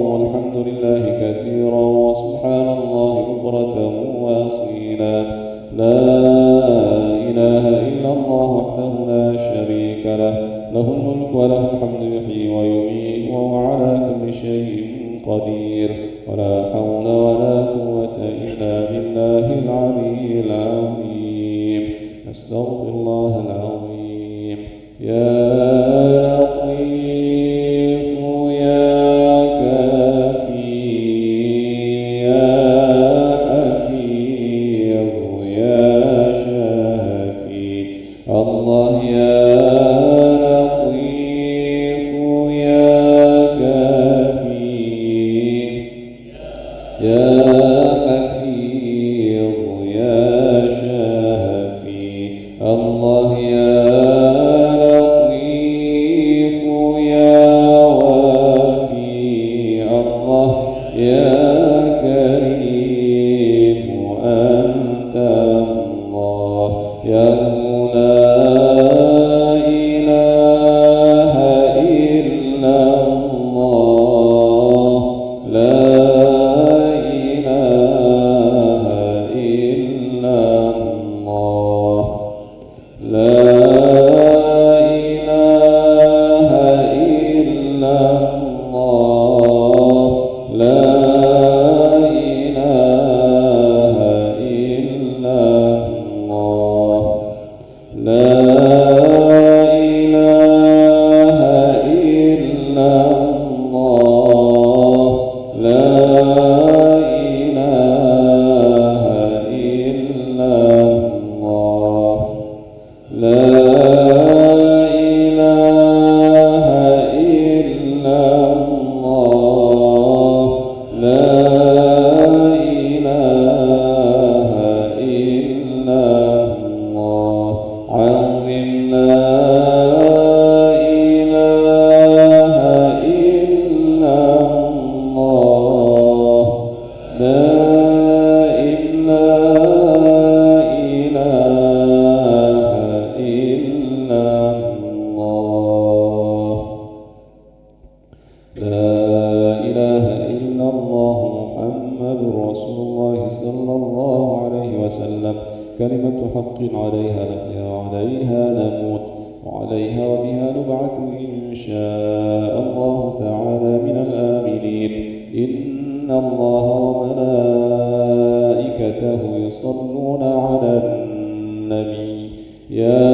والحمد لله كثيرا وسبحان الله بكرة وأصيلا. لا إله إلا الله وحده لا شريك له، له الملك وله الحمد يحيي ويميت وهو على كل شيء قدير. ولا حول ولا قوة إلا بالله العلي العظيم. أستغفر الله العظيم. يا لطيف يا كافي يا حفيظ يا شافي. الله يا لطيف يا كافي يا حفيظ يا شافي. الله يا لطيف يا وافي. الله يا كريم أنت الله. يا لا إله إلا الله. لا إله إلا الله. لا إله إلا الله. لا إله إلا الله. لا إله إلا الله. لا إله إلا الله. لا إله إلا الله. لا إله إلا الله. عظم لا إله إلا الله. لا إله إلا الله. لا إله إلا الله محمد رسول الله صلى الله عليه وسلم. كلمة حق عليها نحيا وعليها نموت وعليها وبها نبعث إن شاء الله تعالى من الآمنين. إن الله وملائكته يصلون على النبي. يا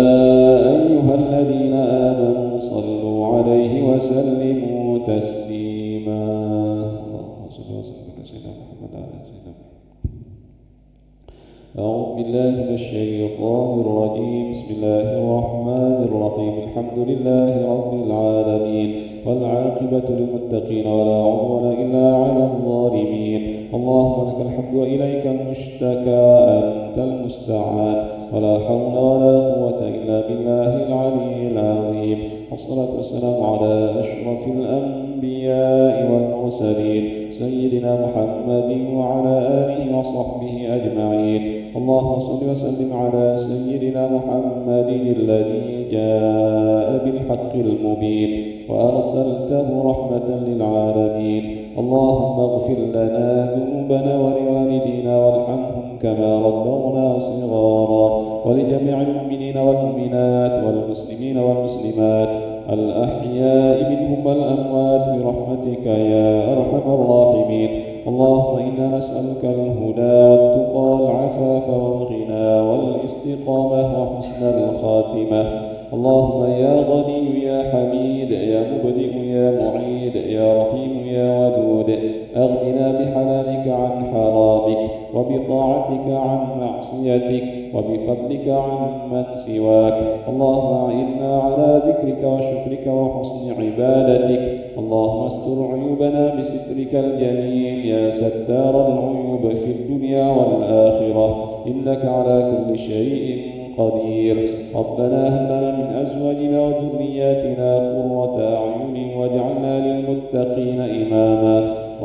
أيها الذين آمنوا صلوا عليه وسلموا تسليما. اللهم صل وسلم على سيدنا محمد وعلى سيدنا محمد. أعوذ بالله من الشيطان الرجيم. بسم الله الرحمن الرحيم. الحمد لله رب العالمين والعاقبة للمتقين ولا عدوان إلا على الظالمين. اللهم لك الحمد وإليك المشتكى وأنت المستعان. ولا حول ولا قوة إلا بالله العلي العظيم. والصلاة والسلام على أشرف الأنبياء والمرسلين سيدنا محمد وعلى آله وصحبه أجمعين. اللهم صل وسلم على سيدنا محمد الذي جاء بالحق المبين وأرسلته رحمة للعالمين. اللهم اغفر لنا ذنوبنا ولوالدينا وارحمهم كما ربونا صغارا. ولجميع المؤمنين والمؤمنات والمسلمين والمسلمات الأحياء منهم والأموات برحمتك يا أرحم الراحمين. اللهم إنا نسألك الهدى والتقى والعفاف والغنى والاستقامة وحسن الخاتمة. اللهم يا غني يا حميد يا مبدئ يا معيد يا رحيم يا ودود أغننا بحلالك عن حرامك وبطاعتك عن معصيتك وبفضلك عن من سواك. اللهم أعنا على ذكرك وشكرك وحسن عبادتك. اللهم استر عيوبنا بسترك الجميل يا ستار العيوب في الدنيا والآخرة إنك على كل شيء قدير. ربنا هب لنا من أزواجنا وذرياتنا قرة أعين واجعلنا للمتقين إماما.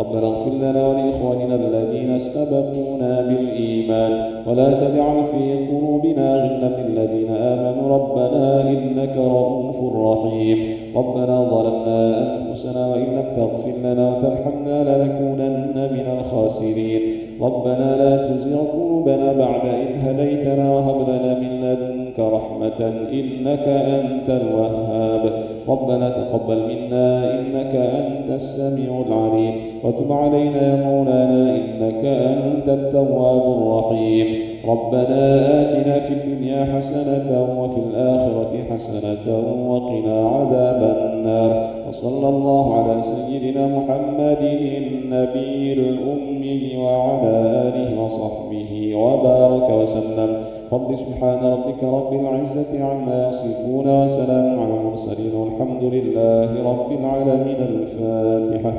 ربنا اغفر لنا ولإخواننا الذين سبقونا بالإيمان ولا تجعل في قلوبنا غلا للذين آمنوا ربنا إنك رؤوف رحيم. ربنا ظلمنا أنفسنا وإن لم تغفر لنا وترحمنا لنكونن من الخاسرين. ربنا لا تزغ قلوبنا بعد إذ هديتنا وهب لنا من لدنك رحمة إنك أنت الوهاب. ربنا تقبل منا إنك أنت السميع العليم وتب علينا يا مولانا إنك أنت التواب الرحيم. ربنا آتنا في الدنيا حسنة وفي الآخرة حسنة وقنا عذاب النار. وصلى الله على سيدنا محمد النبي الأمي وعلى آله وصحبه وبارك وسلم. رب سبحان ربك رب العزة عما يصفون وسلام على المرسلين والحمد لله رب العالمين. الفاتحة.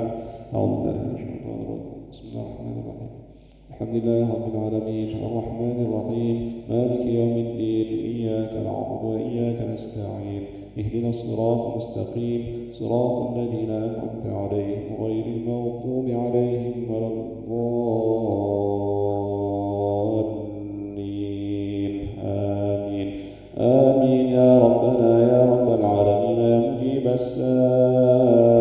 أعوذ بالله من الشيطان الرجيم. بسم الله الرحمن الرحيم. الحمد لله رب العالمين الرحمن الرحيم مالك يوم الدين إياك نعبد وإياك نستعين اهدنا الصراط المستقيم صراط الذين أنعمت عليهم غير المغضوب عليهم ولا الضالين. آمين آمين يا ربنا يا رب العالمين يا مجيب السائلين.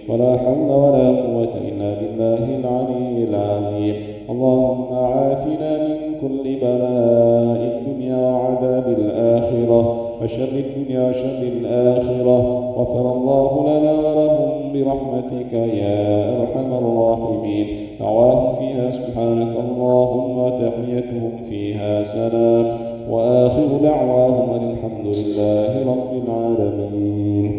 ولا حول ولا قوة إلا بالله العلي العظيم. اللهم عافنا من كل بلاء الدنيا وعذاب الآخرة وشر الدنيا وشر الآخرة. غفر الله لنا ولهم برحمتك يا أرحم الراحمين. دعواهم فيها سبحانك اللهم وتحيتهم فيها سلام وآخر دعواهم أن الحمد لله رب العالمين.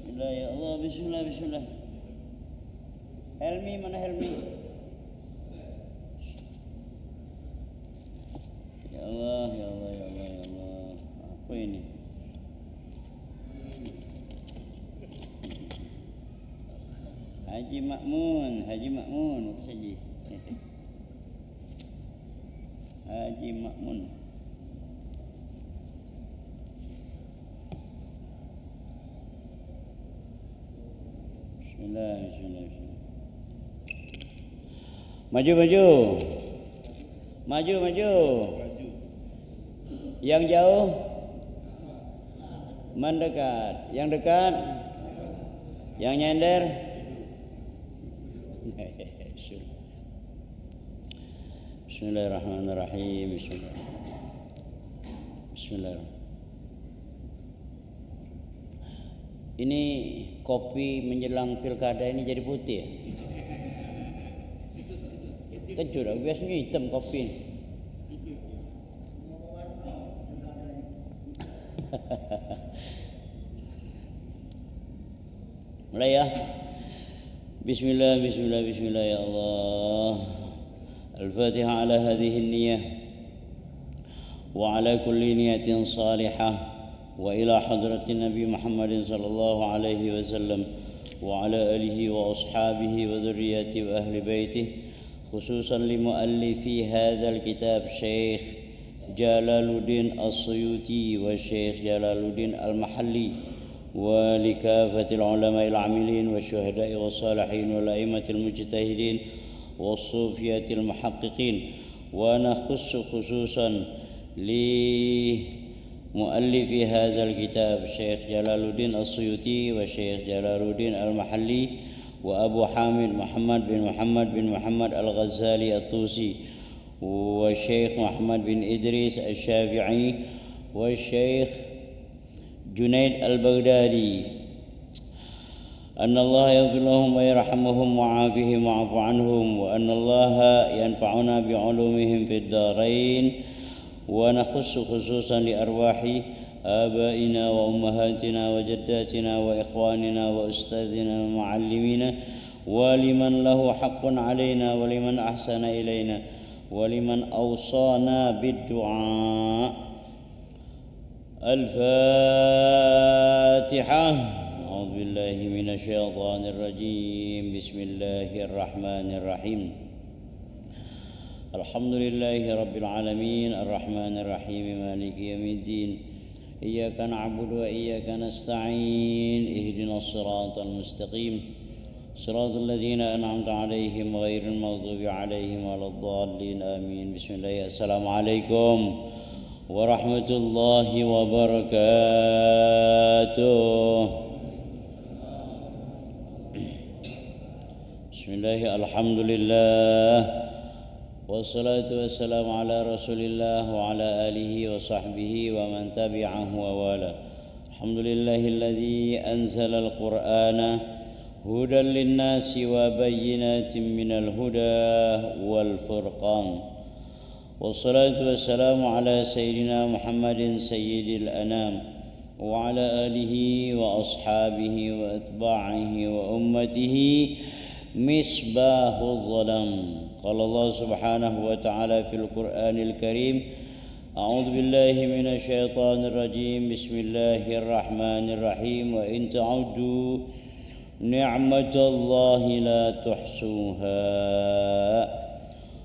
Bismillah ya Allah, bismillah, bismillah. Helmi mana Helmi? Ya Allah, ya Allah, ya Allah, ya Allah. Apa ini? Haji Makmun, Haji Makmun, apa saja? Haji Makmun. Bismillah, bismillah, bismillah. Maju, maju. Maju, maju. Yang jauh mendekat, yang dekat, yang nyender. Bismillahirrahmanirrahim. Bismillahirrahmanirrahim. Ini kopi menjelang pilkada ini jadi putih ya? Kecut, biasanya hitam kopi. Mulai ya. Bismillah, bismillah, bismillah ya Allah. Al-Fatihah ala hadhihi an-niyah wa ala kulli niyatin salihah wa ila hadratin Nabi Muhammad sallallahu alaihi wasallam wa ala alihi wa ashabihi wa dhurriyyati wa ahli baitih, khususan li muallifi hadzal kitab Syekh Jalaluddin As-Suyuti wa Syekh Jalaluddin Al-Mahalli wa likafatil ulama'il amilin wa syuhada'i wa salihin wa la'immatil mujtahidin wa sufiyatil muhaqqiqin, wa nakhussu khususan li muallifi hadzal kitab Syekh Jalaluddin As-Suyuti wa Syekh Jalaluddin Al-Mahalli wa Abu Hamid Muhammad bin Muhammad Al-Ghazali At-Tusi wa Syekh Muhammad bin Idris Al-Syafi'i wa Syekh Junaid Al-Baghdadi, anna Allah yaghfir lahum wa yarhamuhum wa 'afihim wa 'afu 'anhum, wa anna Allah yanfa'una bi 'ulumihim fid darain, wa nakhussu khususan li arwahi abaina wa ummahatina wa jaddatina wa ikhwanina wa ustadzina wa muallimina wa liman lahu haqqun 'alaina wa liman ahsana ilaina wa liman awsana bid-du'a. الفاتحة. أعوذ بالله من الشيطان الرجيم. بسم الله الرحمن الرحيم. الحمد لله رب العالمين الرحمن الرحيم مالك يوم الدين. إياك نعبد وإياك نستعين. اهدنا الصراط المستقيم صراط الذين أنعمت عليهم غير المغضوب عليهم ولا الضالين آمين. بسم الله. السلام عليكم warahmatullahi wabarakatuh. Bismillah, alhamdulillah, wassalatu wassalamu ala rasulillah wa ala alihi wa sahbihi wa man tabi'ahu wa wala. Alhamdulillahilladzi anzala al-Qur'ana hudan lin-nasi wa bayyinatin minal huda wal furqan. والصلاة والسلام على سيدنا محمد سيد الأنام وعلى آله وأصحابه وأتباعه وأمته مصباح الظلام. قال الله سبحانه وتعالى في القرآن الكريم: أعوذ بالله من الشيطان الرجيم. بسم الله الرحمن الرحيم. وإن تعدوا نعمة الله لا تحصوها.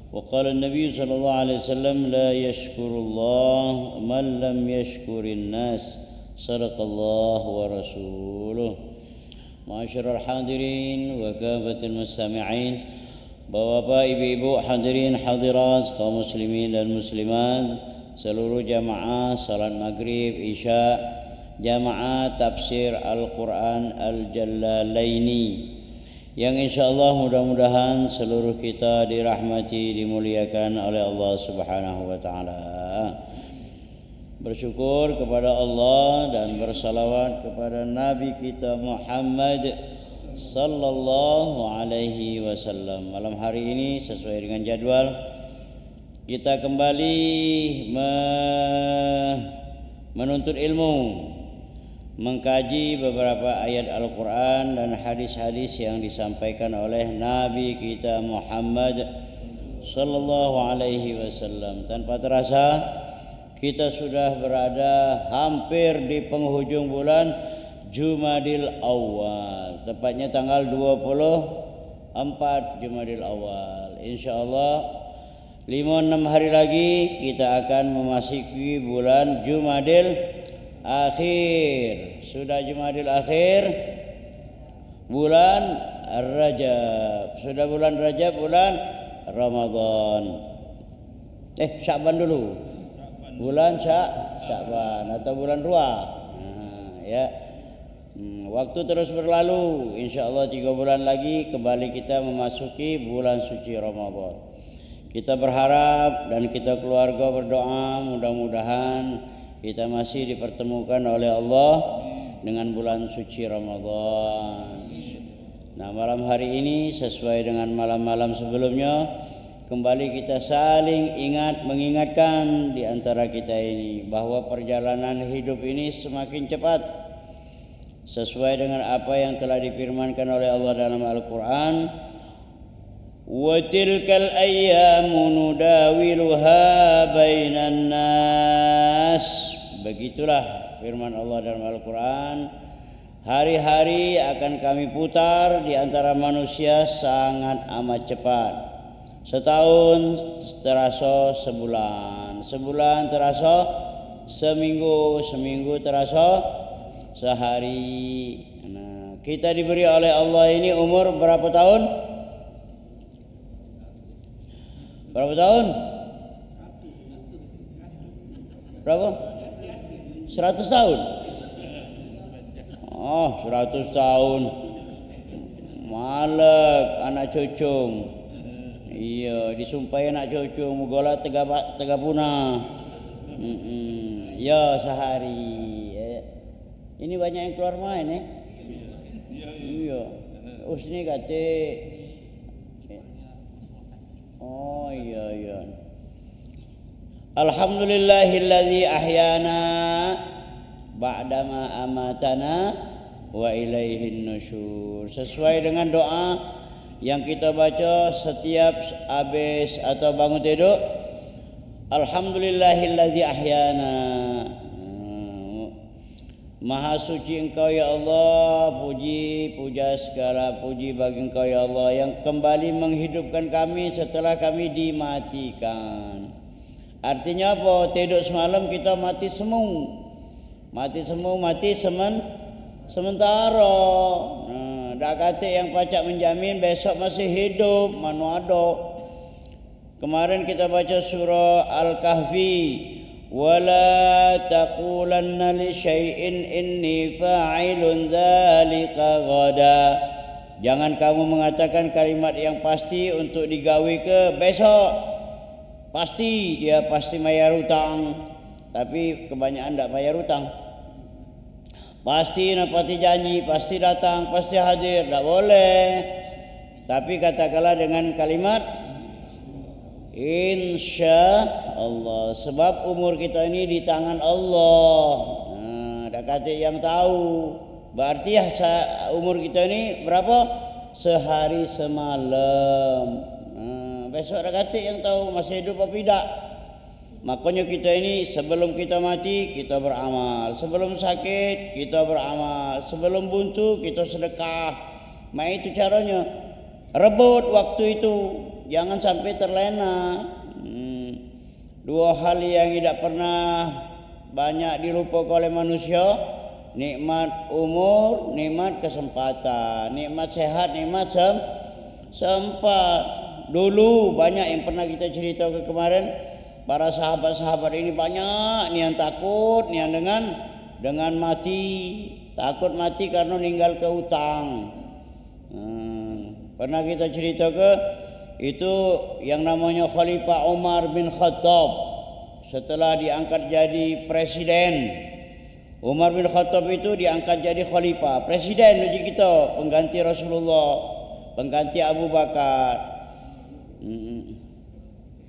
وقال النبي صلى الله عليه وسلم: لا يشكر الله من لم يشكر الناس. صدق الله ورسوله. معاشر الحاضرين وكافة المستمعين, Bapak, Ibu-ibu, hadirin hadirat, kaum muslimin dan muslimat, seluruh jamaah salat maghrib, isya, jamaah tafsir Al-Quran Al-Jalalaini, yang insyaallah mudah-mudahan seluruh kita dirahmati, dimuliakan oleh Allah Subhanahu wa taala. Bersyukur kepada Allah dan bersalawat kepada Nabi kita Muhammad sallallahu alaihi wasallam. Malam hari ini sesuai dengan jadwal kita kembali menuntut ilmu mengkaji beberapa ayat Al-Quran dan hadis-hadis yang disampaikan oleh Nabi kita Muhammad sallallahu alaihi wasallam. Tanpa terasa kita sudah berada hampir di penghujung bulan Jumadil Awal, tepatnya tanggal 24 Jumadil Awal. InsyaAllah 5-6 hari lagi kita akan memasuki bulan Jumadil Akhir. Sudah Jumadil Akhir, bulan Rajab. Sudah bulan Rajab, bulan Ramadan. Sya'ban dulu. Bulan Sya'ban atau bulan Ruah. Ya. Waktu terus berlalu. InsyaAllah 3 bulan lagi kembali kita memasuki bulan suci Ramadan. Kita berharap dan kita keluarga berdoa mudah-mudahan kita masih dipertemukan oleh Allah dengan bulan suci Ramadan. Nah, malam hari ini sesuai dengan malam-malam sebelumnya, kembali kita saling mengingatkan di antara kita ini bahwa perjalanan hidup ini semakin cepat sesuai dengan apa yang telah difirmankan oleh Allah dalam Al-Quran. Wa tilkal ayyamu nudawiluha bainan nas. Begitulah firman Allah dalam Al-Quran. Hari-hari akan kami putar di antara manusia sangat amat cepat. Setahun terasa sebulan, sebulan terasa seminggu, seminggu terasa sehari. Nah, kita diberi oleh Allah ini umur berapa tahun? Berapa tahun? Berapa? 100 tahun. Oh, 100 tahun. Malak anak cucung. Iya, disumpahi anak cucung mugola tegapuna. Ya, sehari. Ini banyak yang keluar main Iya. Usni kate. Oh iya. Alhamdulillahilladzi ahyana ba'dama amatana wa ilaihin nusyur. Sesuai dengan doa yang kita baca setiap habis atau bangun tidur. Alhamdulillahilladzi ahyana. Maha suci Engkau ya Allah, puja segala puji bagi Engkau ya Allah yang kembali menghidupkan kami setelah kami dimatikan. Artinya apa? Tidur semalam kita mati semu. Mati sementara. Dak kata yang pacak menjamin besok masih hidup, mana ada. Kemarin kita baca surah Al-Kahfi. Wala taqulanna li syai'in inni fa'ilun dzalika ghada. Jangan kamu mengatakan kalimat yang pasti untuk digawe ke besok. Pasti dia pasti bayar hutang, tapi kebanyakan tak bayar hutang. Pasti nepati janji, pasti datang, pasti hadir, tak boleh. Tapi katakanlah dengan kalimat insya Allah, sebab umur kita ini di tangan Allah. Dah kata yang tahu. Berarti umur kita ini berapa? Sehari semalam. Besok dah kata yang tahu masih hidup apa tidak. Makanya kita ini sebelum kita mati kita beramal, sebelum sakit kita beramal, sebelum buntu kita sedekah. Itu caranya. Rebut waktu itu. Jangan sampai terlena. Dua hal yang tidak pernah banyak dilupakan oleh manusia. Nikmat umur, nikmat kesempatan. Nikmat sehat, nikmat sempat. Dulu banyak yang pernah kita cerita ke kemarin. Para sahabat-sahabat ini banyak nih yang takut, nih yang dengan mati. Takut mati karena meninggal ke hutang. Pernah kita cerita ke itu yang namanya Khalifah Umar bin Khattab setelah diangkat jadi presiden. Umar bin Khattab itu diangkat jadi khalifah, presiden bagi kita, pengganti Rasulullah, pengganti Abu Bakar.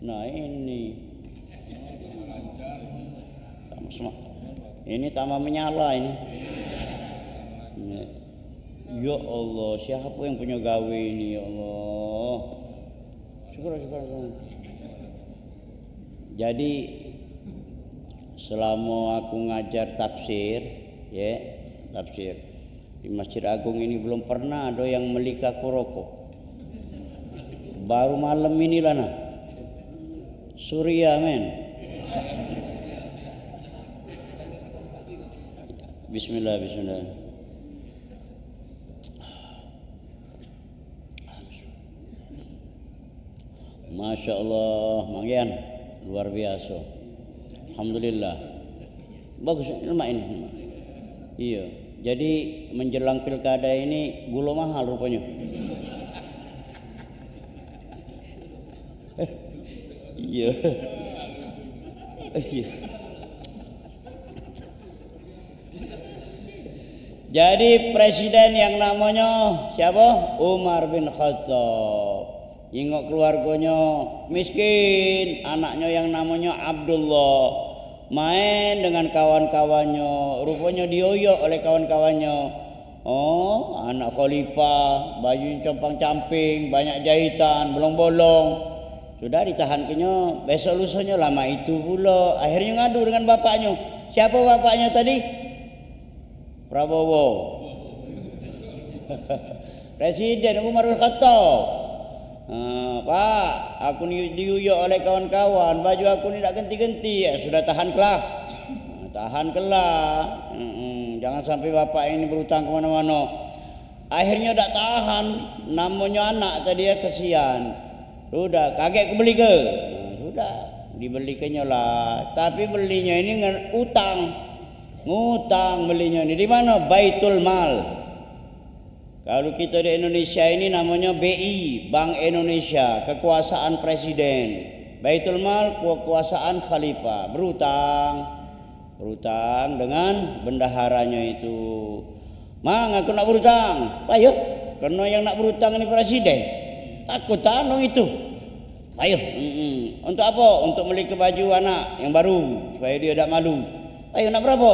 Nah ini tambah menyala ini. Ya Allah, siapa yang punya gawe ini ya Allah. Syukur. Jadi selama aku ngajar tafsir, ya, tafsir di Masjid Agung ini belum pernah ada yang melika aku rokok. Baru malam inilah nah. Surya men. Bismillah. Masya Allah, Mangian luar biasa. Alhamdulillah. Bagus ilmu ini. Iya. Jadi menjelang pilkada ini gula mahal rupanya. Iya. Jadi presiden yang namanya siapa? Umar bin Khattab. Ingok keluarganya miskin, anaknya yang namanya Abdullah main dengan kawan-kawannya, rupanya dioyok oleh kawan-kawannya. Oh, anak khalifah, baju compang-camping, banyak jahitan, bolong-bolong. Sudah ditahan kenyo, besok lusanya lama itu pula. Akhirnya ngadu dengan bapaknya. Siapa bapaknya tadi? Prabowo. Presiden Umar bin Khattab. Pak, aku ni diuyok oleh kawan-kawan, baju aku ni tak ganti-ganti. Ya, sudah tahanlah. Tahanlah. Jangan sampai bapak ini berhutang ke mana-mana. Akhirnya tak tahan, namanya anak tadi ya, kesian. Sudah, kaget aku beli ke? Sudah, dibelikannya lah. Tapi belinya ini ngutang belinya ini. Di mana? Baitul Mal. Kalau kita di Indonesia ini namanya BI, Bank Indonesia, kekuasaan presiden. Baitul Mal, kekuasaan khalifah. Berutang dengan bendaharanya itu. Mang, aku nak berutang. Ayo, karena yang nak berutang ini presiden. Takut tanong itu. Ayo, untuk apa? Untuk beli baju anak yang baru supaya dia tak malu. Ayo, nak berapa?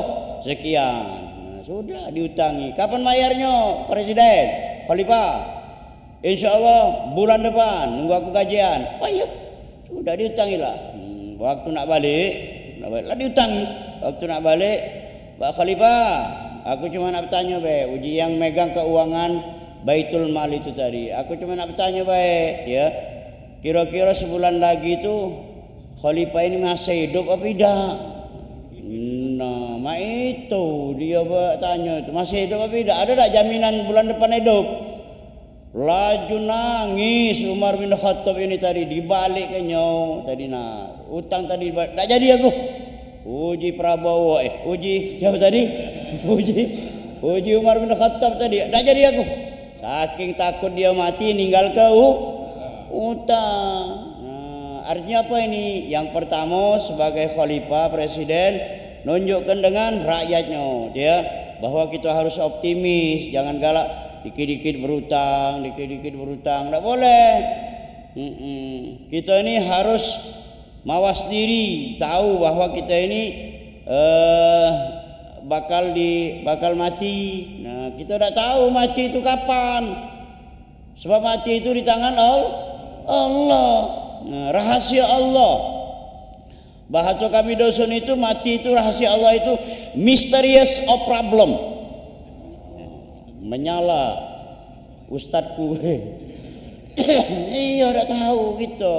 Sekian. Sudah diutangi. Kapan bayarnya presiden? Khalifah? InsyaAllah bulan depan. Nunggu aku gajian. Oh iya. Sudah diutangilah. Waktu nak balik lah diutangi. Waktu nak balik, Pak Khalifah, aku cuma nak bertanya baik. Uji yang megang keuangan Baitul Mal itu tadi. Aku cuma nak bertanya baik. Ya. Kira-kira sebulan lagi itu Khalifah ini masih hidup apa tidak? Nah, mak itu dia bertanya itu masih hidup apa tidak? Ada tak jaminan bulan depan hidup? Laju nangis Umar bin Khattab ini tadi dibalik ke nyau tadi nak utang tadi tak jadi aku. Uji Prabowo uji siapa tadi? Uji Umar bin Khattab tadi tak jadi aku. Saking takut dia mati ninggal ke utang. Nah, artinya apa ini? Yang pertama sebagai khalifah presiden nunjukkan dengan rakyatnya ya bahwa kita harus optimis, jangan galak dikit-dikit berutang, tak boleh. Kita ini harus mawas diri, tahu bahwa kita ini bakal mati. Nah, kita tak tahu mati itu kapan. Sebab mati itu di tangan Allah. Nah, rahasia Allah. Bahasa kami dosen itu mati itu rahasia Allah itu mysterious of problem. Menyala ustadku. Iya tak tahu gitu.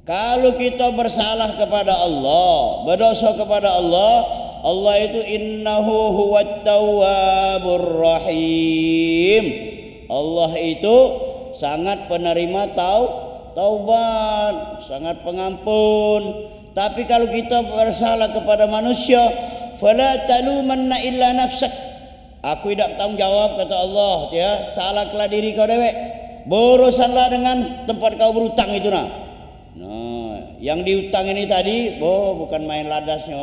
Kalau kita bersalah kepada Allah, berdosa kepada Allah, Allah itu innahu huwat tawwabur rahim. Allah itu sangat penerima taubat, sangat pengampun. Tapi kalau kita bersalah kepada manusia, fala talumanna illa nafsak. Aku tidak bertanggung jawab kata Allah, ya. Salahlah diri kau dewek. Berurusanlah dengan tempat kau berutang itu nah. Nah, yang diutang ini tadi, bukan main ladasnya.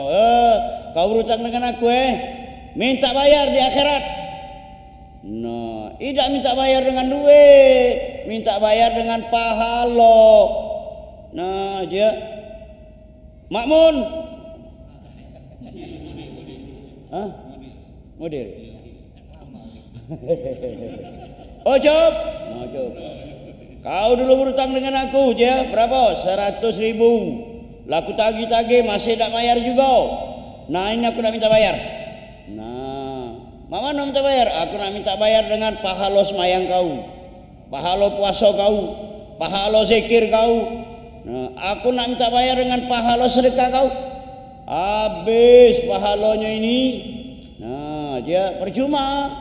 Kau berutang dengan aku minta bayar di akhirat. Nah, tidak minta bayar dengan duit, minta bayar dengan pahala. Nah, dia Makmun. Mudir. Ojok. Kau dulu berutang dengan aku ya, berapa? 100.000. Laku tagih-tagih masih tak bayar juga. Nah ini aku nak minta bayar. Nah, mama nak minta bayar? Aku nak minta bayar dengan pahala semayang kau, pahala puasa kau, pahala zikir kau. Nah, aku nak minta bayar dengan pahala sedekah kau. Habis pahalanya ini. Nah, dia percuma.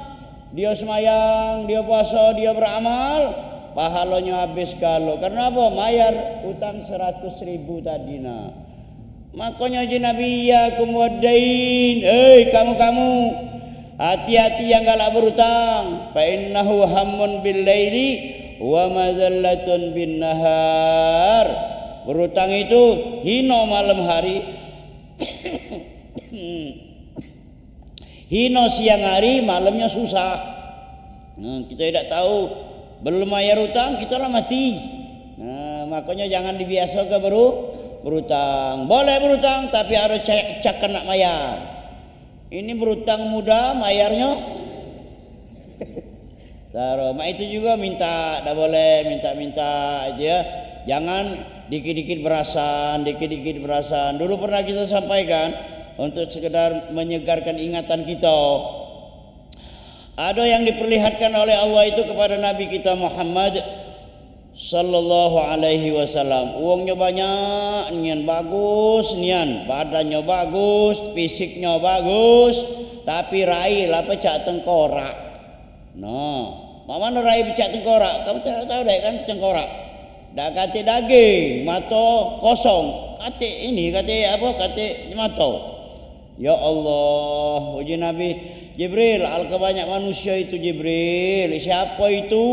Dia semayang, dia puasa, dia beramal, pahalanya habis kalau. Karena apa? Mayar utang 100.000 tadi. Nah, makanya Nabi yakum wadain. Kamu hati-hati yang galak berutang. Fa innahu hammun bil laili wa madallatun bin nahar. Berutang itu hino malam hari. Hino siang hari, malamnya susah. Nah, kita tidak tahu belum bayar utang kita lah mati. Nah, makanya jangan dibiasakan berutang. Boleh berutang tapi harus cek nak bayar. Ini berutang mudah, bayarnya taruh. Mak itu juga minta, tak boleh minta-minta aja. Jangan dikit-dikit berasan. Dulu pernah kita sampaikan untuk sekedar menyegarkan ingatan kita. Ada yang diperlihatkan oleh Allah itu kepada Nabi kita Muhammad sallallahu alaihi wasallam. Uangnya banyak, nian bagus, nian badannya bagus, fisiknya bagus, tapi rai lah pecah tengkorak. Nah, mana rai pecah tengkorak? Kamu tahu deh kan tengkorak. Dah kate daging, mata kosong. Kate ini, kate apa? Kate mata. Ya Allah, uji Nabi Jibril, alangkah banyak manusia itu Jibril. Siapa itu?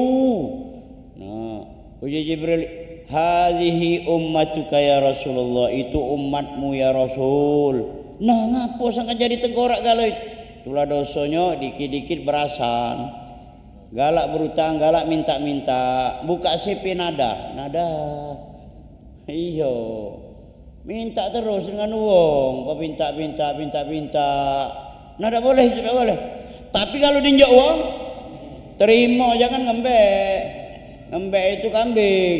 Nah, uji Jibril, hadhihi ummatuka ya Rasulullah, itu umatmu ya Rasul. Nah, ngapa sangat jadi tengkorak kalau itu? Itulah dosanya dikit-dikit berasan. Galak berutang, galak minta-minta. Buka CP nada. Iyo. Minta terus dengan uang, minta. Nah, tidak boleh. Tapi kalau dinjak uang, terima, jangan ngembek. Ngembek itu kambing.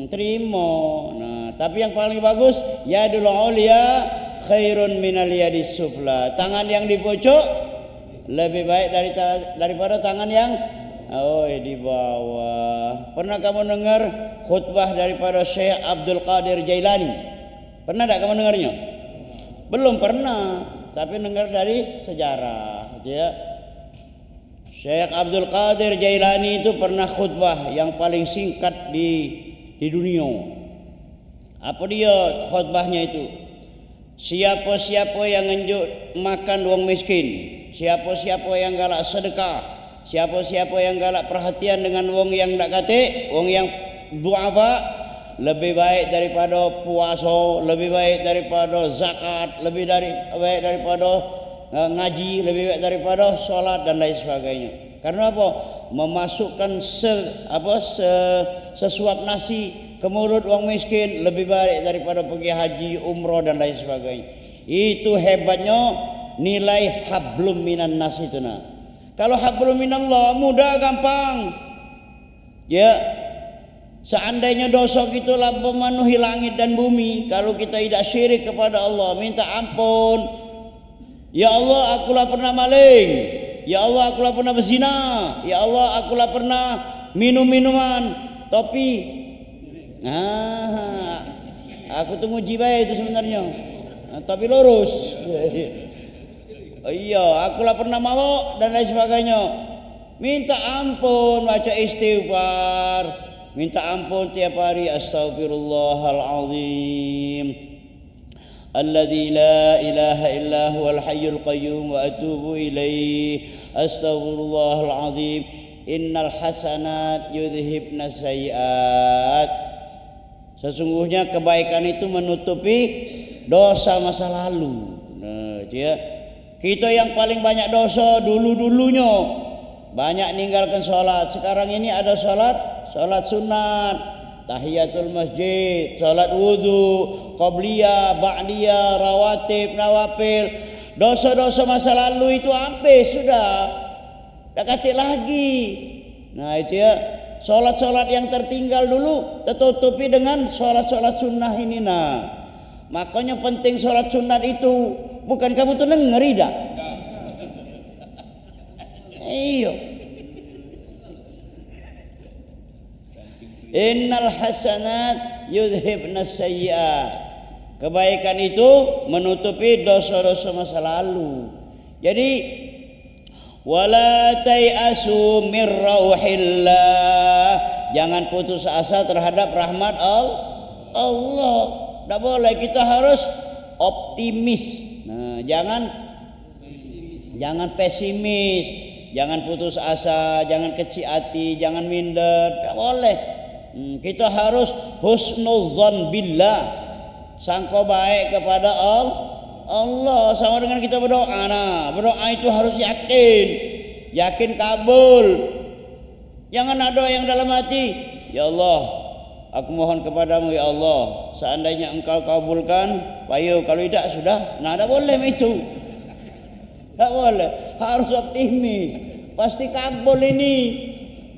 Terima. Nah, tapi yang paling bagus, yadul ulia khairun minal yadis sufla. Tangan yang di pojok lebih baik daripada tangan yang di bawah. Pernah kamu dengar khutbah daripada Syekh Abdul Qadir Jailani? Pernah tak kamu dengarnya? Belum pernah, tapi dengar dari sejarah. Dia Syekh Abdul Qadir Jailani itu pernah khutbah yang paling singkat di dunia. Apa dia khutbahnya itu? Siapa-siapa yang ngenjuk makan uang miskin, siapa-siapa yang galak sedekah, siapa-siapa yang galak perhatian dengan wong yang tak kate, wong yang duafa, lebih baik daripada puasa, lebih baik daripada zakat, lebih baik daripada ngaji, lebih baik daripada sholat dan lain sebagainya. Karena apa? Memasukkan sesuap nasi ke mulut orang miskin lebih baik daripada pergi haji, umrah dan lain sebagainya. Itu hebatnya nilai hablum minan nas itu. Nah, kalau hablum minallah mudah, gampang. Ya, seandainya dosa kita lah memenuhi langit dan bumi, kalau kita tidak syirik kepada Allah, minta ampun. Ya Allah, akulah pernah maling. Ya Allah, akulah pernah berzina. Ya Allah, akulah pernah minum minuman topi. Aku tunggu jiwa itu sebenarnya. Tapi lurus. Iya, akulah pernah mabuk dan lain sebagainya. Minta ampun, baca istighfar. Minta ampun tiap hari, astaghfirullahalazim. Alladzi la ilaha illa huwal hayyul qayyum wa atubu ilaih. Astaghfirullahalazim. Innal hasanat yudhibna sayiat. Sesungguhnya kebaikan itu menutupi dosa masa lalu. Nah, kita yang paling banyak dosa dulu-dulunya banyak ninggalkan sholat. Sekarang ini ada sholat sunat, tahiyatul masjid, sholat wudhu, qabliyah, ba'diyah, rawatib, nawafil. Dosa-dosa masa lalu itu habis sudah. Tak kate lagi. Nah itu ya, sholat-sholat yang tertinggal dulu tertutupi dengan sholat-sholat sunnah ini. Nah makanya penting sholat sunnah itu. Bukan kamu tuh ngeri dah. Iyo. Innal hasanat yudhibnas sayyi'at. Kebaikan itu menutupi dosa-dosa masa lalu. Jadi wala tai'asu mir rauhillah. Jangan putus asa terhadap rahmat Allah. Tidak boleh, kita harus optimis. Nah, jangan pesimis, jangan putus asa, jangan kecil hati, jangan minder. Tidak boleh. Kita harus husnuzan billah. Sangka baik kepada Allah, sama dengan kita berdoa. Nah, berdoa itu harus yakin kabul. Jangan ada yang dalam hati, ya Allah, aku mohon kepadamu ya Allah, seandainya engkau kabulkan, payo, kalau tidak sudah. Nah, tidak boleh itu. Tidak boleh, harus optimis, pasti kabul ini.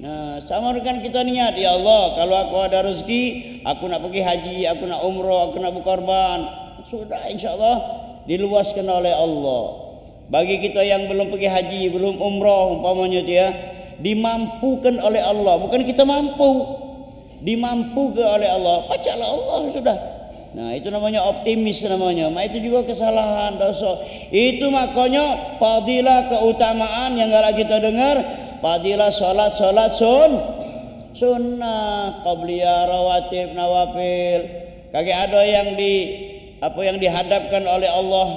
Nah, sama dengan kita niat, ya Allah, kalau aku ada rezeki, aku nak pergi haji, aku nak umroh, aku nak berkorban, sudah insya Allah diluaskan oleh Allah. Bagi kita yang belum pergi haji, belum umroh umpamanya dia, dimampukan oleh Allah, bukan kita mampu, dimampukan oleh Allah, bacalah Allah sudah. Nah itu namanya optimis namanya. Itu juga kesalahan, dosa. Itu makanya fadilah, keutamaan yang galak kita dengar. Fadilah sholat sunnah, qabliyah, rawatib, nawafil. Kagak ada yang dihadapkan oleh Allah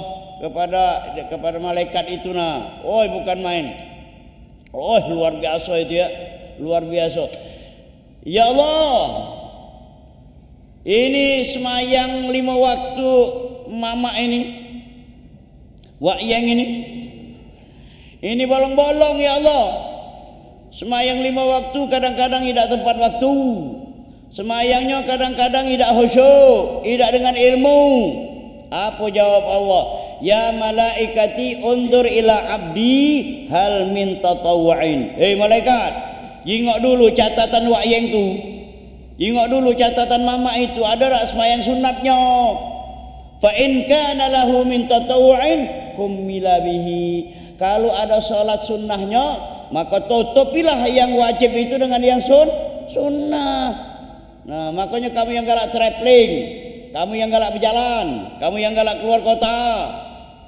kepada malaikat itu. Nah, bukan main. Luar biasa itu ya, luar biasa. Ya Allah, ini semayang 5 waktu mama ini, wakyang ini bolong-bolong ya Allah. Semayang 5 waktu kadang-kadang tidak tepat waktu. Semayangnya kadang-kadang tidak khusyuk, tidak dengan ilmu. Apa jawab Allah? Ya malaikati undur ila abdi hal min tatawwu'in. Malaikat, jingok dulu catatan wakyang tu. Jingok dulu catatan mama itu, ada tak semayang sunatnya? Fa in kana lahu min tatawwu'in kummila bihi. Kalau ada salat sunnahnya, maka tutupilah yang wajib itu dengan yang sunnah. Nah, makanya kamu yang galak traveling, kamu yang galak berjalan, kamu yang galak keluar kota,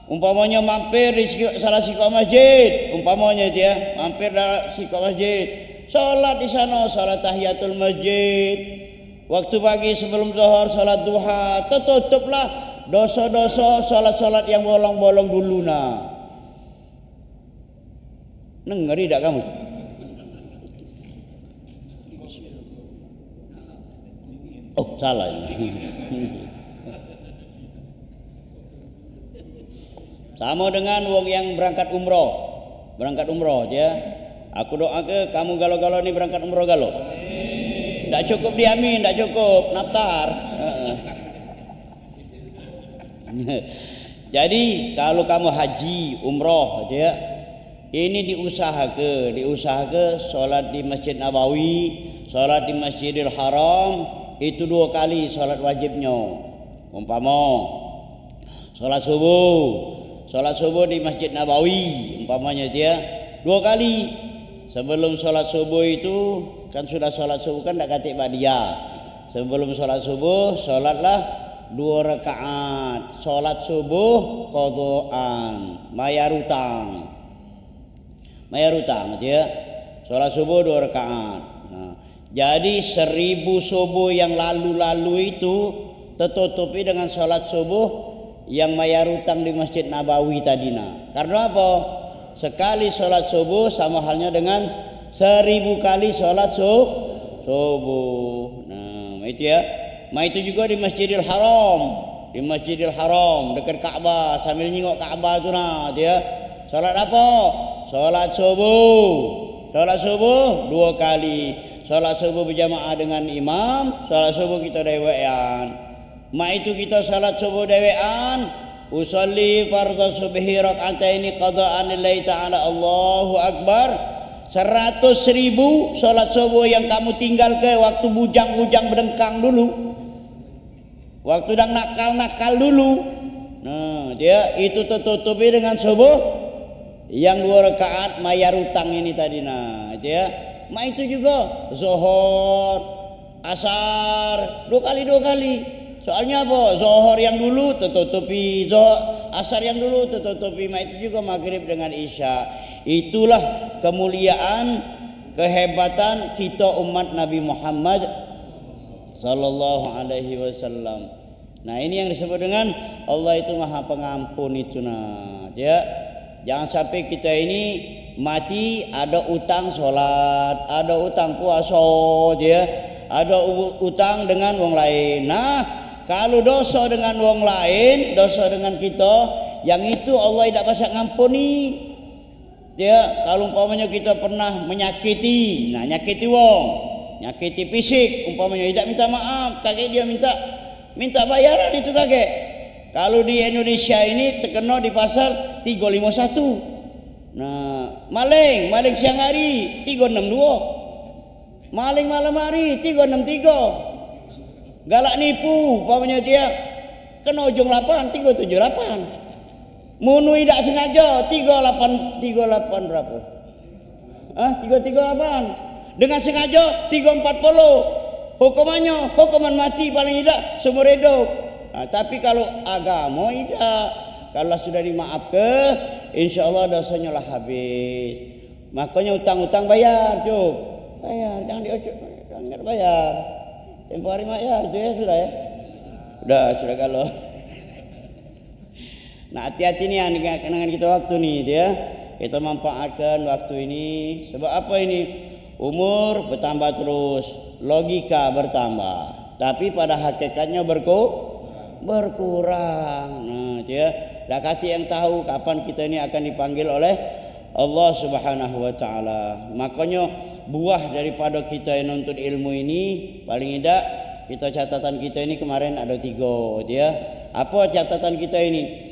umpamanya mampir di salah satu masjid, umpamanya dia mampir di satu masjid, salat di sana, salat tahiyatul masjid, waktu pagi sebelum zuhur salat duha, tutuplah dosa-dosa salat-salat yang bolong-bolong dulu. Nah, ngeri tak kamu? Salah ini. Sama dengan wong yang berangkat umroh ya. Aku doa ke kamu galau-galau ni berangkat umroh galau. Tak cukup diamin, tak cukup naftar. Jadi kalau kamu haji umroh ya, ini diusahakan sholat di Masjid Nabawi, sholat di Masjidil Haram, itu 2 kali sholat wajibnya. Umpama sholat subuh di Masjid Nabawi, umpamanya dia 2 kali. Sebelum sholat subuh itu kan sudah sholat subuh kan tak katik ba'diyah. Sebelum sholat subuh sholatlah 2 rakaat. Sholat subuh qadhaan, bayar utang ya. Sholat subuh 2 rakaat. Nah, jadi 1000 subuh yang lalu itu tertutupi dengan sholat subuh yang bayar utang di Masjid Nabawi tadi. Nah, karena apa? Sekali sholat subuh sama halnya dengan 1000 kali sholat subuh. Nah, itu ya. Itu juga di Masjidil Haram, dekat Ka'bah, sambil nyengok Ka'bah tu nah, dia. Salat apa? Salat subuh 2 kali. Salat subuh berjamaah dengan imam, salat subuh kita dewean. Itu kita salat subuh dewean, usolli fardhu subhi rak'ataini qada'an lillahi ta'ala, Allahu akbar. 100.000 sholat subuh yang kamu tinggal ke waktu bujang-bujang berdengkang dulu, waktu dah nakal-nakal dulu. Nah, dia itu tertutupi dengan subuh yang 2 rakaat mayar utang ini tadi. Nah, dia itu juga zuhur, asar 2 kali. Soalnya apa? Zuhur yang dulu tertutupi, asar yang dulu tertutupi. Itu juga maghrib dengan isya. Itulah kemuliaan, kehebatan kita umat Nabi Muhammad sallallahu alaihi wasallam. Nah, ini yang disebut dengan Allah itu Maha Pengampun itu. Nah, ya, jangan sampai kita ini mati ada utang sholat, ada utang puasa, ya, ada utang dengan wong lain. Nah, kalau dosa dengan wong lain, dosa dengan kita, yang itu Allah tidak bisa ngampuni. Ya, kalau umpamanya kita pernah menyakiti, nah nyakiti wong, nyakiti fisik, umpamanya tidak minta maaf, kakek dia minta bayaran itu kakek. Kalau di Indonesia ini terkena di pasal 351. Nah, maling siang hari 362. Maling malam hari 363. Galak nipu, umpamanya dia kena ujung 8 378. Munu tidak sengaja 38 berapa? 338. Dengan sengaja 340. Hukuman mati paling tidak seumur hidup. Nah, tapi kalau agama tidak, kalau sudah dimaafkan, insyaallah dosanya lah habis. Makanya utang-utang bayar, cuk. Bayar, jangan jangan bayar. Tempoh hari bayar itu ya sudah ya. Sudah kalau. Nah, hati-hati nih dengan kita waktu nih dia. Kita manfaatkan waktu ini. Sebab apa ini? Umur bertambah terus, logika bertambah. Tapi pada hakikatnya berkurang. Nah, dia dakati yang tahu kapan kita ini akan dipanggil oleh Allah Subhanahu wa taala. Makanya buah daripada kita yang nuntut ilmu ini paling tidak kita catatan kita ini kemarin ada 3 dia. Apa catatan kita ini?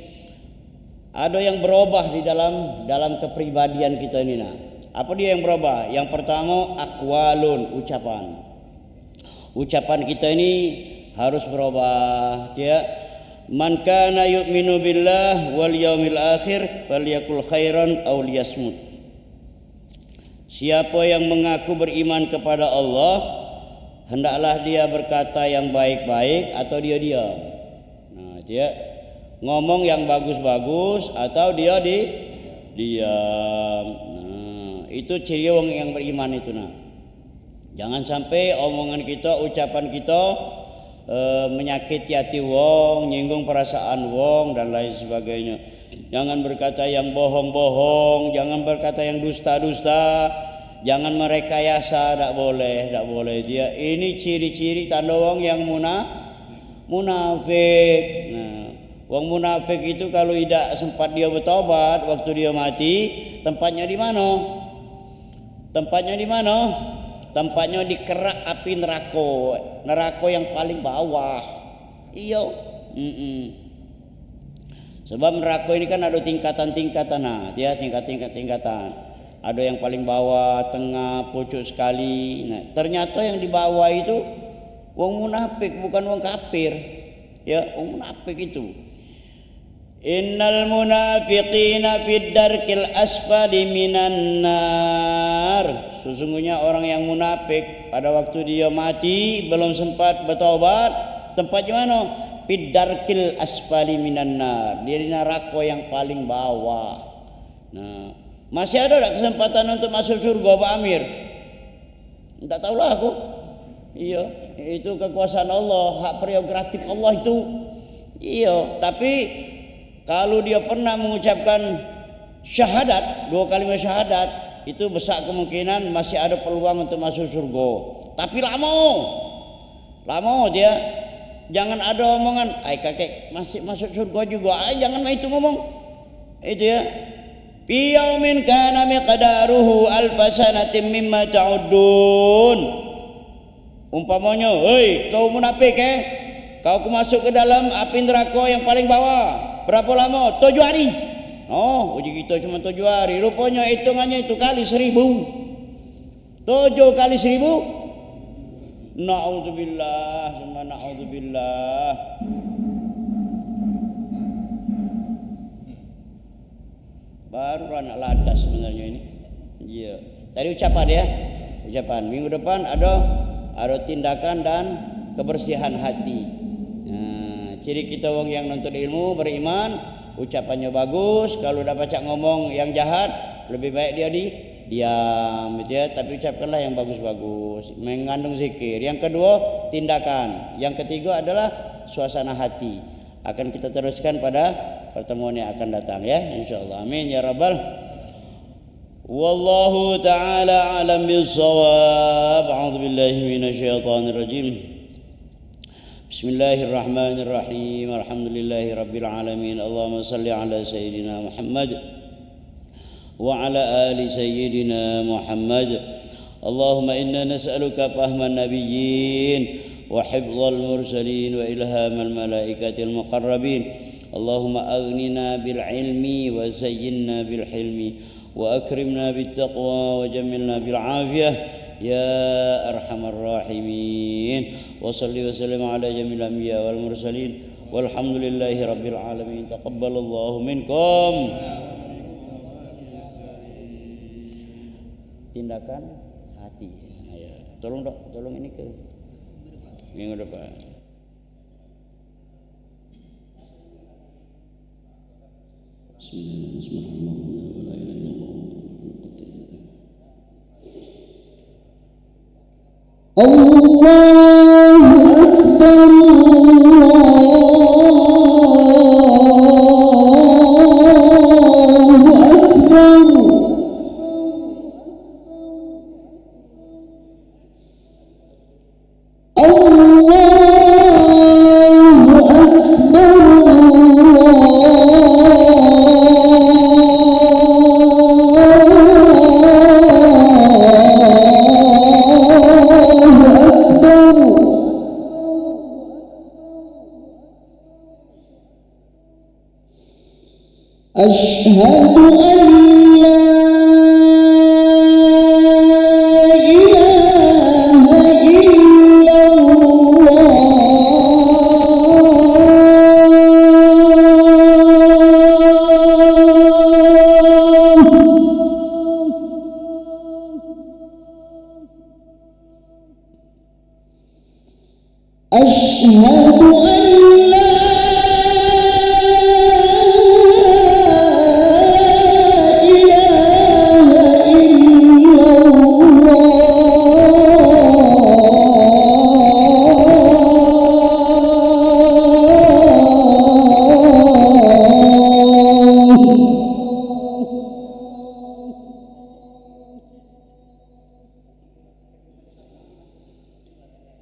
Ada yang berubah di dalam kepribadian kita ini. Nah, apa dia yang berubah? Yang pertama aqwalun, ucapan. Ucapan kita ini harus berubah. Dia man kana yu'minu billah wal yaumil akhir falyakul khairan aw liyasmut. Siapa yang mengaku beriman kepada Allah, hendaklah dia berkata yang baik-baik atau dia diam. Nah, dia ngomong yang bagus-bagus atau dia diam. Nah, itu ciri orang yang beriman itu. Nah, jangan sampai omongan kita, ucapan kita menyakiti hati wong, nyinggung perasaan wong dan lain sebagainya. Jangan berkata yang bohong-bohong, jangan berkata yang dusta-dusta, jangan merekayasa, tidak boleh. Dia ini ciri-ciri tanda wong yang munafik. Nah, wong munafik itu kalau tidak sempat dia bertobat waktu dia mati, tempatnya di mana? Tempatnya di kerak api neraka yang paling bawah. Iya. Sebab neraka ini kan ada tingkatan-tingkatan. Nah, dia tingkatan. Ada yang paling bawah, tengah, pucuk sekali. Nah, ternyata yang di bawah itu wong munafik, bukan wong kafir. Ya, wong munafik itu. Innal munafiqina fid darkil asfali minan nar. Sesungguhnya orang yang munafik pada waktu dia mati belum sempat bertaubat, tempatnya mana? Fid darkil asfali minan nar. Dia di neraka yang paling bawah. Nah, masih ada tak kesempatan untuk masuk surga Pak Amir? Tak tahulah aku. Iya, itu kekuasaan Allah, hak prerogatif Allah itu. Iya, tapi kalau dia pernah mengucapkan syahadat, 2 kalimat syahadat, itu besar kemungkinan masih ada peluang untuk masuk surga. Tapi lama dia. Jangan ada omongan, kakek masih masuk surga juga. Jangan itu ngomong. Itu ya. Fi yaumin kana miqdaruhu alfasanatin mimma ta'udun. Umpamanya, hei kau munafik kau masuk ke dalam api neraka yang paling bawah. Berapa lama? 7 hari. Oh, uji kita cuma 7 hari. Rupanya hitungannya itu kali 1000. 7 kali 1000. Na'udzubillah, summa na'udzubillah. Barulah nak ladas sebenarnya ini. Ya. Tadi ucapan ya. Ucapan. Minggu depan ada tindakan dan kebersihan hati. Nah, ciri kita orang yang nuntut ilmu, beriman, ucapannya bagus. Kalau dah baca ngomong yang jahat, lebih baik dia diam gitu ya, tapi ucapkanlah yang bagus-bagus, mengandung zikir. Yang kedua, tindakan. Yang ketiga adalah suasana hati. Akan kita teruskan pada pertemuan yang akan datang ya, insyaallah. Amin ya rabbal. Wallahu taala alam bis-shawab. A'udzu billahi minasyaitonir rajim. Bismillahirrahmanirrahim. Alhamdulillahi rabbil alamin. Allahumma shalli ala sayyidina Muhammad wa ala ali sayyidina Muhammad. Allahumma inna nas'aluka fahman nabiyyin wa hifdzal mursalin wa ilhamal malaikatil muqarrabin. Allahumma aghnina bil ilmi wa zayyinna bil hilmi wa akrimna bit taqwa wa jammilna bil afiyah ya arhamar rahimin. Wa salli wa sallim ala jamil anbiya wal mursalin walhamdulillahi rabbil alamin. Taqabbalallahu minkum. Tindakan hati. Tolong dok, tolong ini ke minggu depan. Allahu Akbar. Asyhadu an la ilaha illallah. Asyhadu an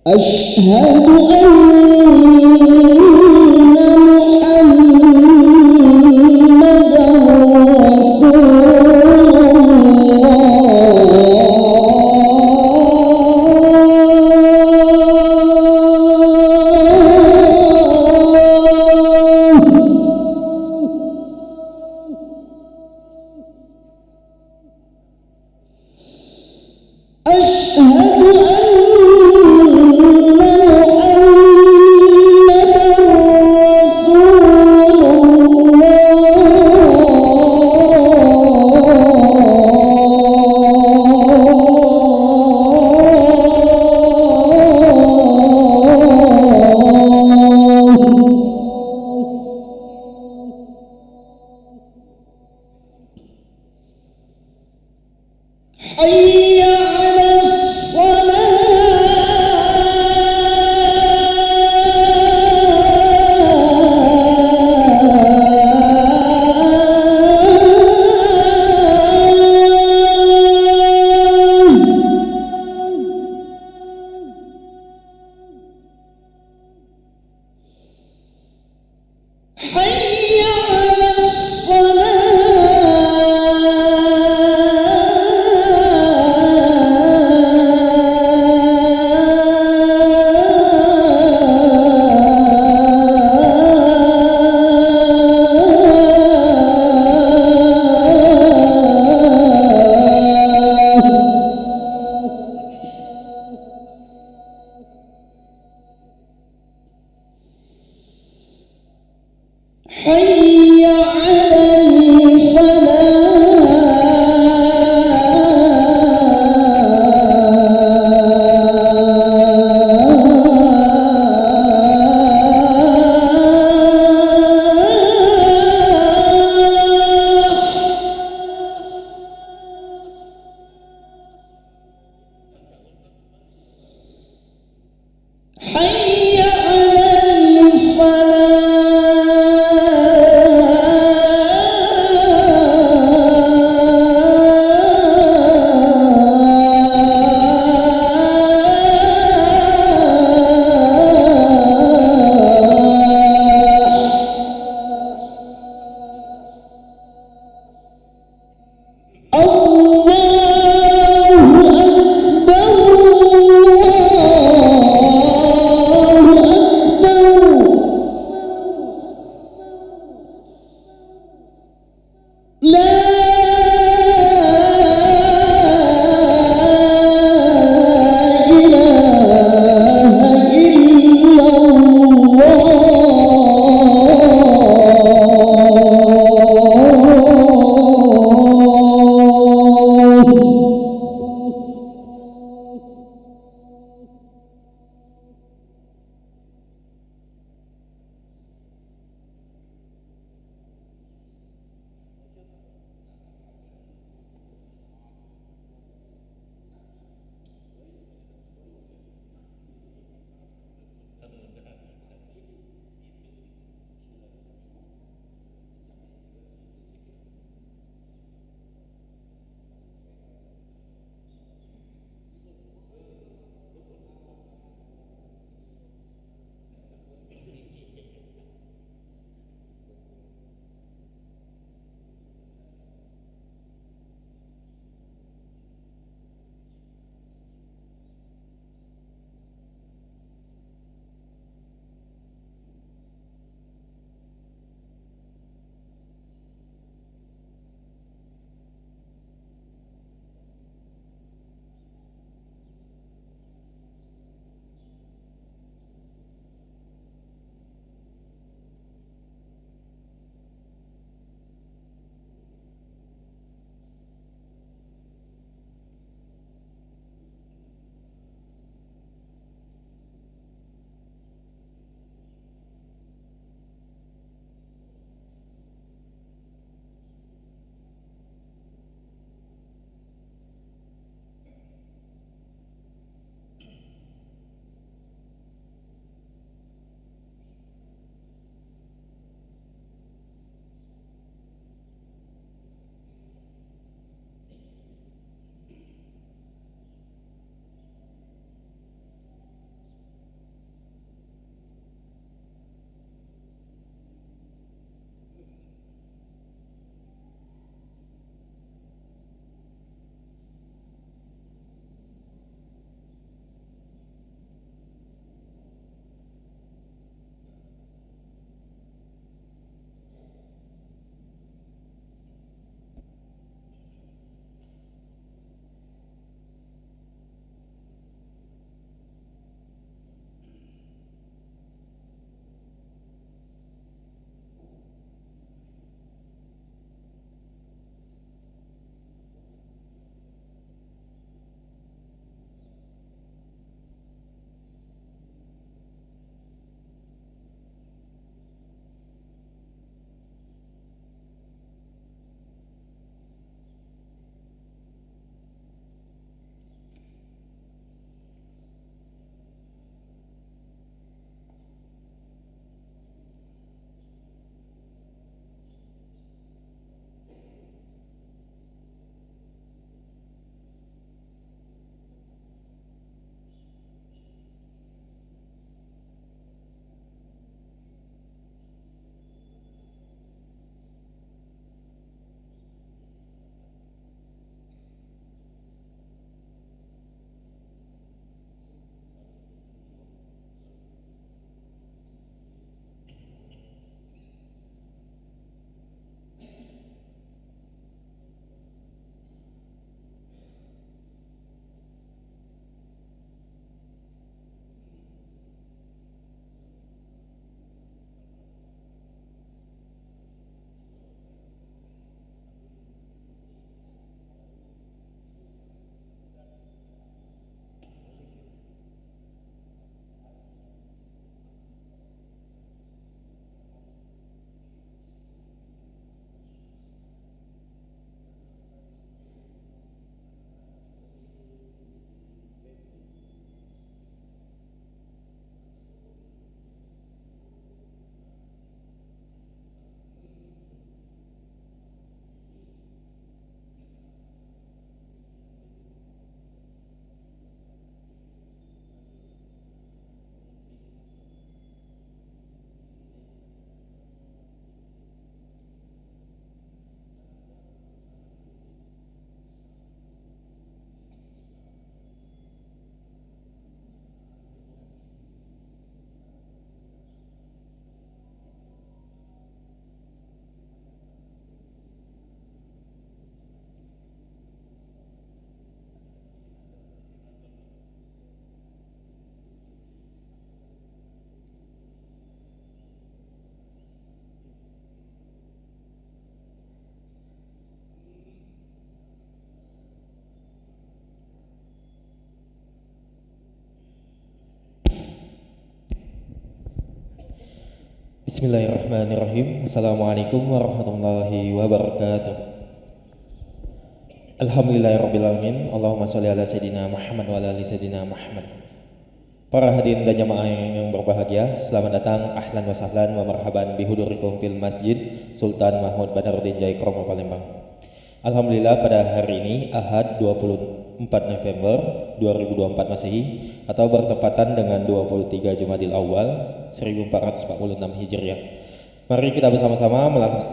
أشهد أن محمدًا رسول الله. أشهد حي على حي على الصلاة. Bismillahirrahmanirrahim. Assalamualaikum warahmatullahi wabarakatuh. Alhamdulillahirrabbilalamin. Allahumma sholli ala sayyidina Muhammad wa ala ali sayyidina Muhammad. Para hadirin dan jamaah yang berbahagia, selamat datang, ahlan wa sahlan wa marhaban bihudurikum fil masjid Sultan Mahmud Badarudin Jaya Kromo Palembang. Alhamdulillah pada hari ini Ahad 24 November 2024 Masehi atau bertepatan dengan 23 Jumadil Awal 1446 Hijriah. Mari kita bersama-sama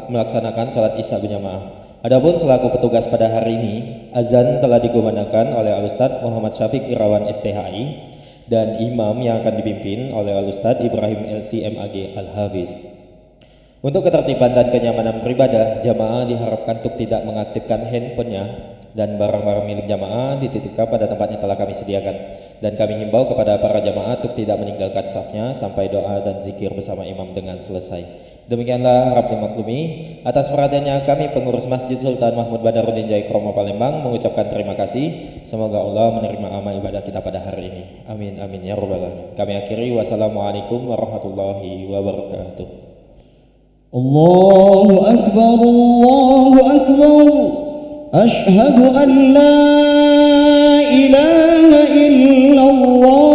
melaksanakan salat Isya berjamaah. Adapun selaku petugas pada hari ini, azan telah dikumandangkan oleh Al-Ustadz Muhammad Syafiq Irawan STHI dan imam yang akan dipimpin oleh Al-Ustadz Ibrahim LC MAG Al-Hafiz. Untuk ketertiban dan kenyamanan beribadah, jamaah diharapkan untuk tidak mengaktifkan handphonenya dan barang-barang milik jamaah dititipkan pada tempat yang telah kami sediakan. Dan kami himbau kepada para jamaah untuk tidak meninggalkan safnya sampai doa dan zikir bersama imam dengan selesai. Demikianlah harap dimaklumi. Atas perhatiannya kami pengurus Masjid Sultan Mahmud Badarudin Jaya Kromo Palembang mengucapkan terima kasih. Semoga Allah menerima amal ibadah kita pada hari ini. Amin amin ya rabbal alamin. Kami akhiri, wassalamualaikum warahmatullahi wabarakatuh. Allahu Akbar, Allahu Akbar. Ashhadu an la ilaha illallah.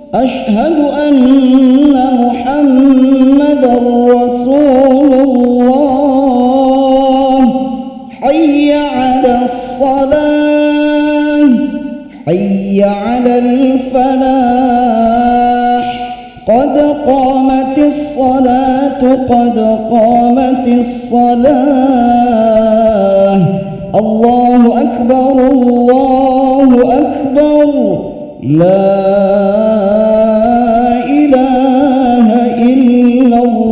Ashhadu anna Muhammadar Rasulullah. Hayya 'alas salah, hayya 'alal falah. Qad qamatis salatu, qad qamatis salah. Allahu Akbar, Allahu Akbar. La ilaha illallah.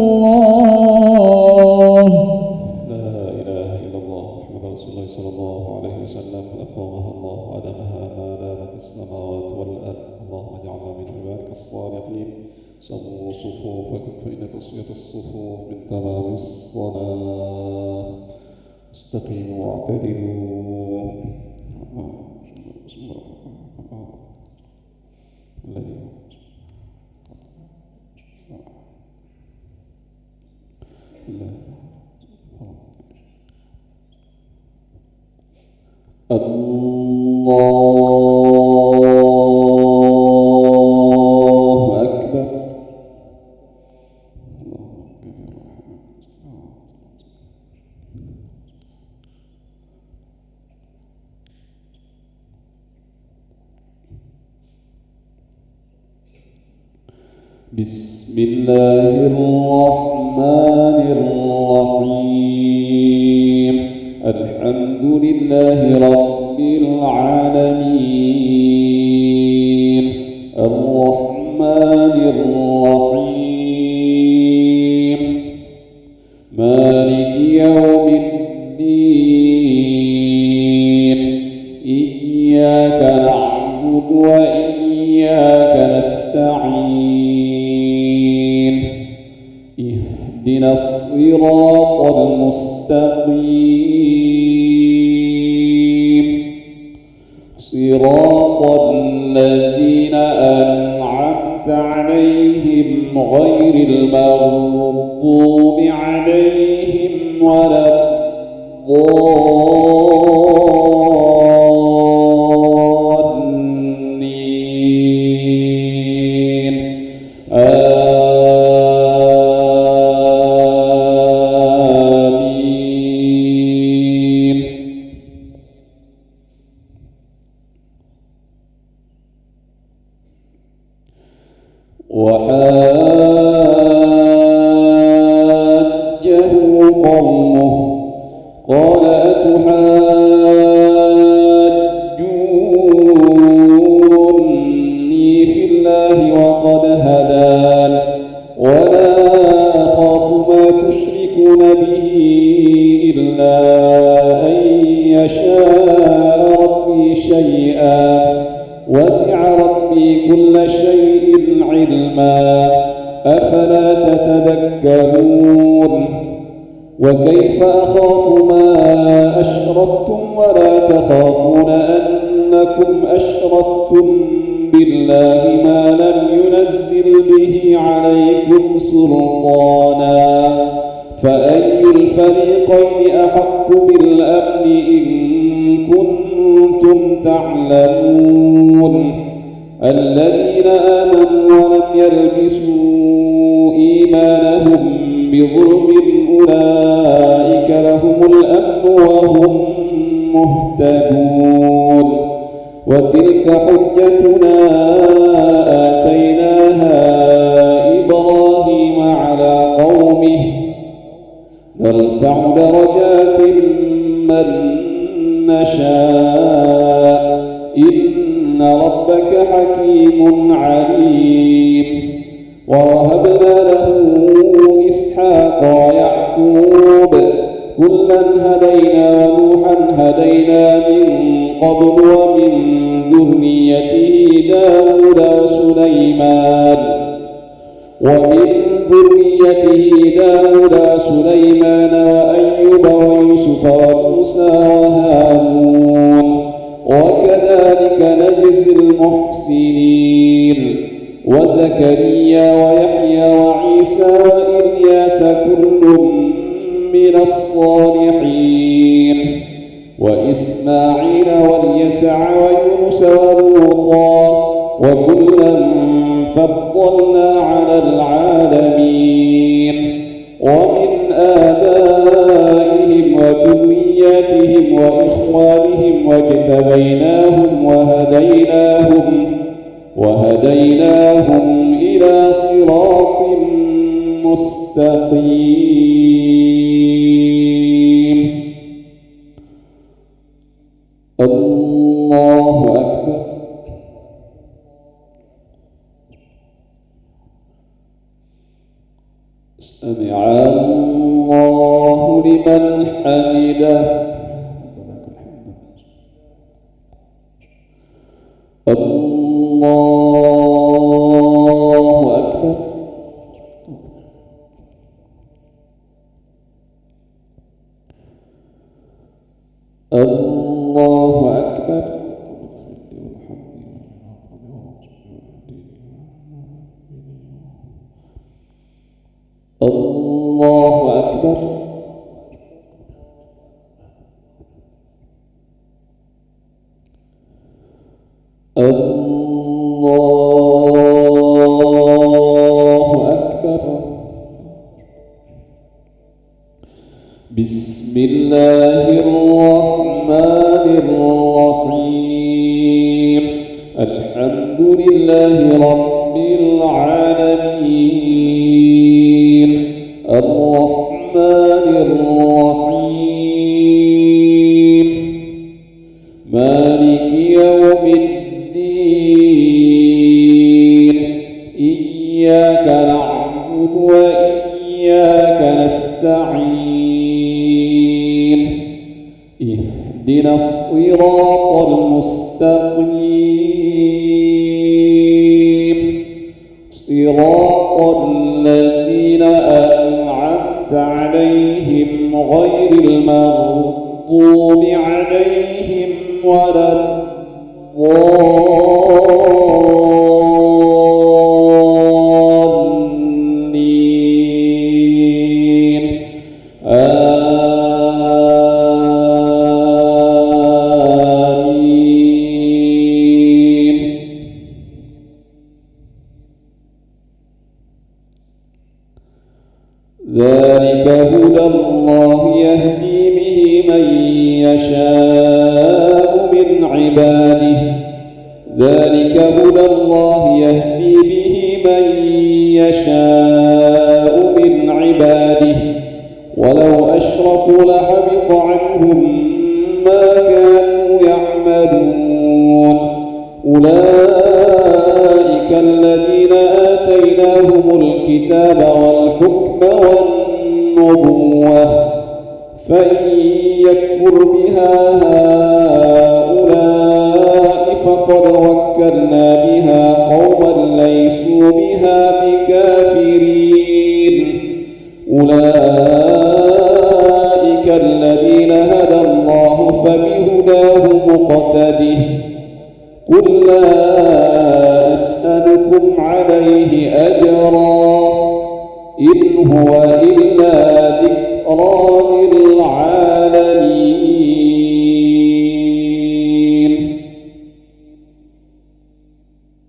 لا إله إلا الله محمد رسول الله صلى الله عليه وسلم أقامها الله أدمها ما دامت السماوات والأرض. اللهم اجعلنا من عبادك الصالحين. سووا صفوفكم فإن تسوية الصفوف من تمام الصلاة. استقيموا واعتدلوا. الله أكبر. بسم الله الرحمن الرحيم. الحمد لله رب العالمين. الرحمن الرحيم. مالك يوم الدين. إياك نعبد وإياك نستعين. اهدنا الصراط المستقيم. صراط الذين أنعمت عليهم غير المغضوب عليهم ولا الضالين. آمين. وحاجه قومه قال أتحاجوني في الله وقد هدان ولا أخاف ما تشركون به إلا أن يشاء ربي شيئا وسع ربي كل شيء علما أفلا تتذكرون. وكيف أخاف ما أشركتم ولا تخافون أنكم أشركتم بالله ما لم ينزل ننزل به عليكم سلطانا فأي الفريقين أحق بالأمن إن كنتم تعلمون الذين آمنوا ولم يلبسوا إيمانهم بظلم أولئك لهم الأمن وهم مهتدون وتلك حجتنا آتيناها إبراهيم على قومه نرفع درجات من نشاء إن ربك حكيم عليم ووهبنا له إسحاق ويعقوب كلا هدينا ونوحا هدينا من قبل ومن ذريته داود سليمان وأيوب ويوسف وموسى وهارون وكذلك نجزي المحسنين وزكريا ويحيى وعيسى وإلياس كل من الصالحين وإسماعيل واليسع ويونس ولوطا وكلا فضلنا على العالمين ومن آبائهم وذرياتهم وإخوانهم واجتبيناهم وهديناهم إلى صراط مستقيم. الله أكبر. سمع الله لمن حمده. الله أكبر. الله أكبر. الله أكبر. الله أكبر. بسم الله الرحمن الرحيم. الحمد لله رب العالمين الرحمن الرحيم مالك يوم الدين إياك نعبد وإياك نستعين اهدنا الصراط المستقيم صراط الذين أنعمت عليهم غير المغضوب عليهم ولا الضالين آمين. ذلك هدى الله يهدي به من يشاء من عباده. ذلك هدى الله يهدي به من يشاء من عباده ولو أشركوا لحبط عنهم ما كانوا يعملون. أولئك الذين آتيناهم الكتاب والحكم والنبوة فإن يكفر بها هؤلاء فقد وكلنا بها قوما ليسوا بها بكافرين. أولئك الذين هدى الله فبهداه مقتده. قل لا أسألكم عليه هو إلا ذكرى للعالمين.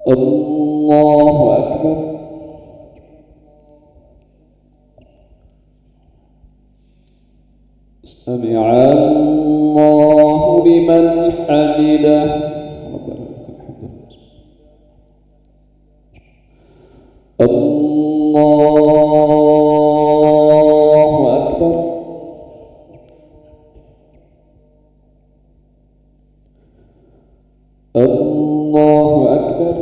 الله أكبر. سمع الله لمن حمده. ربنا لك الحمد. الله أكبر. الله أكبر.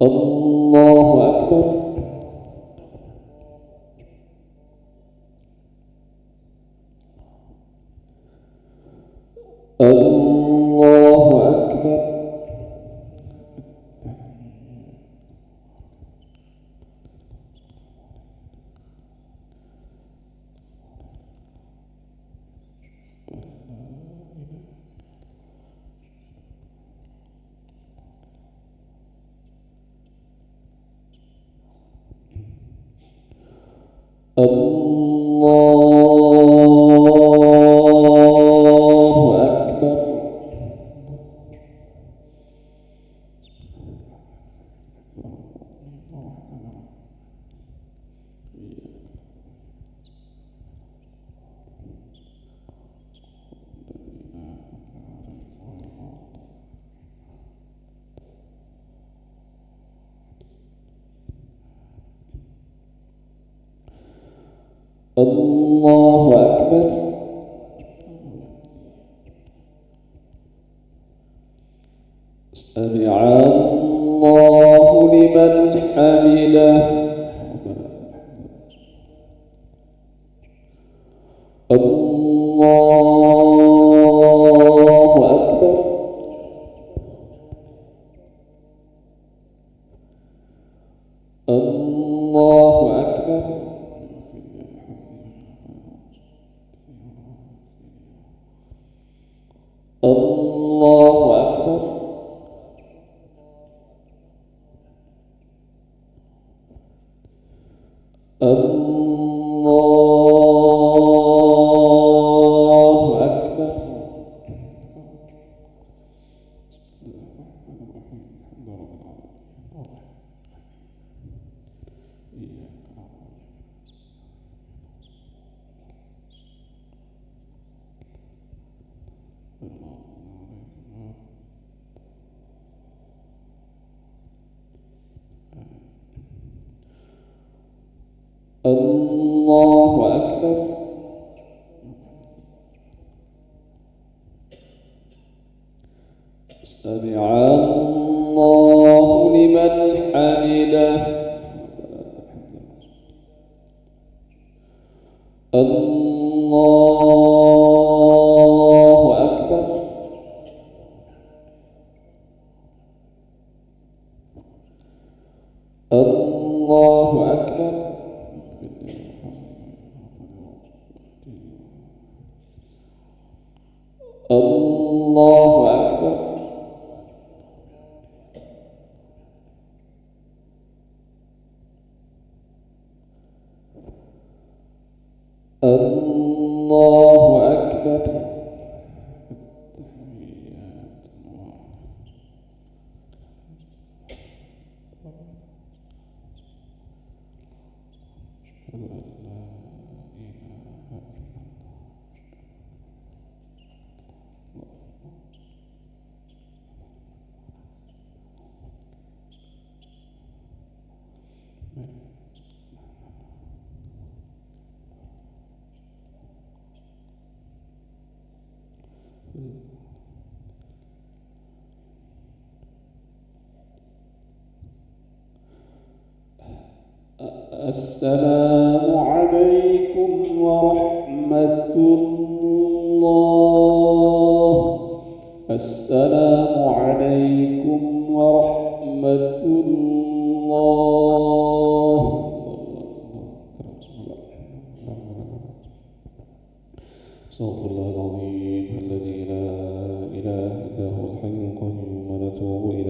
الله أكبر. الله أكبر. الله أكبر. الله أكبر. سمع الله لمن حمده. الله أكبر. الله أكبر. الله أكبر. الله أكبر. الله أكبر. سمع الله لمن حمده. الله أكبر. الله أكبر. الله أكبر. الله أكبر. السلام عليكم ورحمة الله. السلام عليكم ورحمة الله. استغفر الله العظيم الذي لا إله إلا هو الحي القيوم ونتوب إليه.